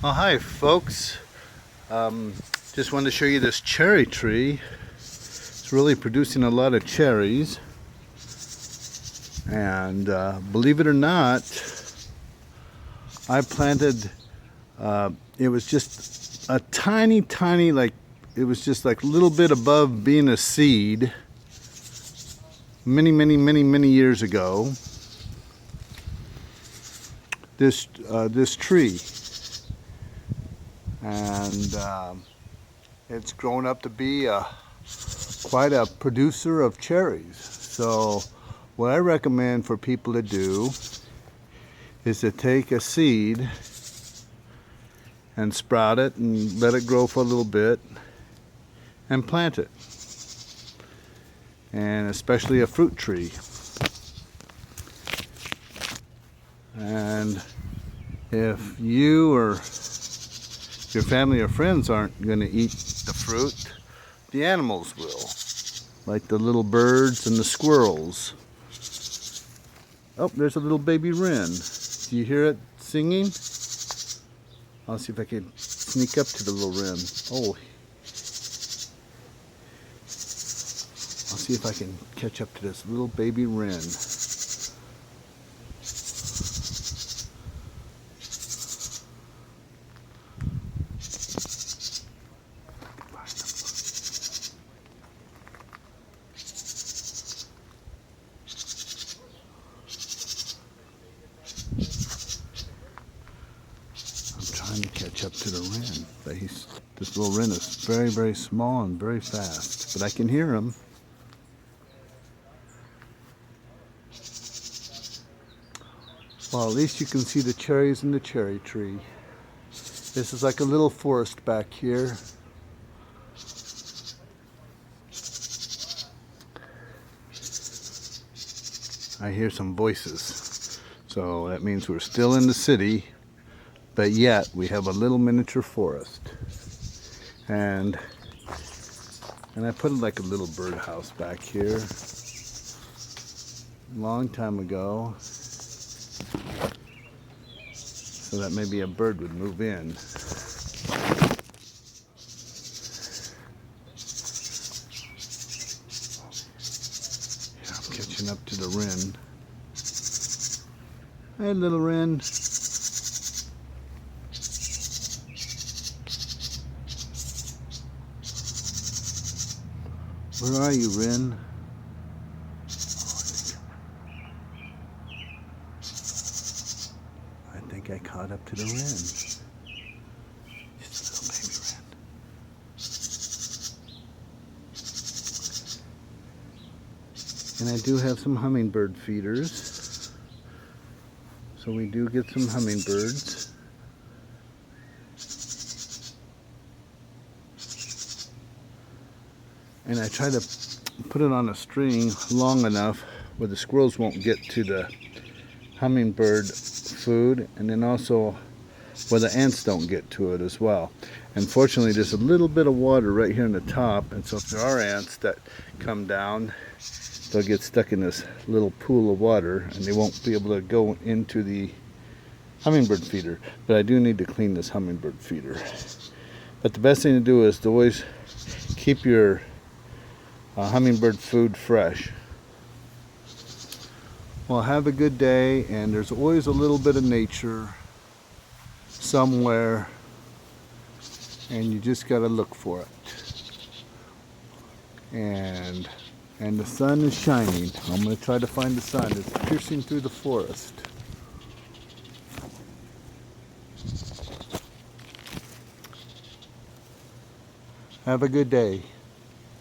Oh, hi folks. Just wanted to show you this cherry tree. It's really producing a lot of cherries, and believe it or not, I planted it was just a tiny, like, it was just like a little bit above being a seed many years ago. This tree, and it's grown up to be quite a producer of cherries. So what I recommend for people to do is to take a seed and sprout it and let it grow for a little bit and plant it, and especially a fruit tree. And if you or your family or friends aren't going to eat the fruit, the animals will, like the little birds and the squirrels. Oh, there's a little baby wren. Do you hear it singing? I'll see if I can sneak up to the little wren. Oh, I'll see if I can catch up to this little baby wren. Trying to catch up to the wren, but this little wren is very small and very fast, but I can hear him. Well, at least you can see the cherries in the cherry tree. This is like a little forest back here. I hear some voices, so that means we're still in the city, but yet we have a little miniature forest. And I put like a little birdhouse back here a long time ago, so that maybe a bird would move in. Yeah, I'm catching up to the wren. Hey, little wren. Where are you, wren? I think I caught up to the wren. Just a little baby wren. And I do have some hummingbird feeders. So we do get some hummingbirds. And I try to put it on a string long enough where the squirrels won't get to the hummingbird food, and then also where the ants don't get to it as well. Unfortunately, there's a little bit of water right here on the top, and so if there are ants that come down, they'll get stuck in this little pool of water and they won't be able to go into the hummingbird feeder. But I do need to clean this hummingbird feeder. But the best thing to do is to always keep your hummingbird food fresh. Well, have a good day, and there's always a little bit of nature somewhere, and you just got to look for it. And the sun is shining. I'm going to try to find the sun. It's piercing through the forest. Have a good day.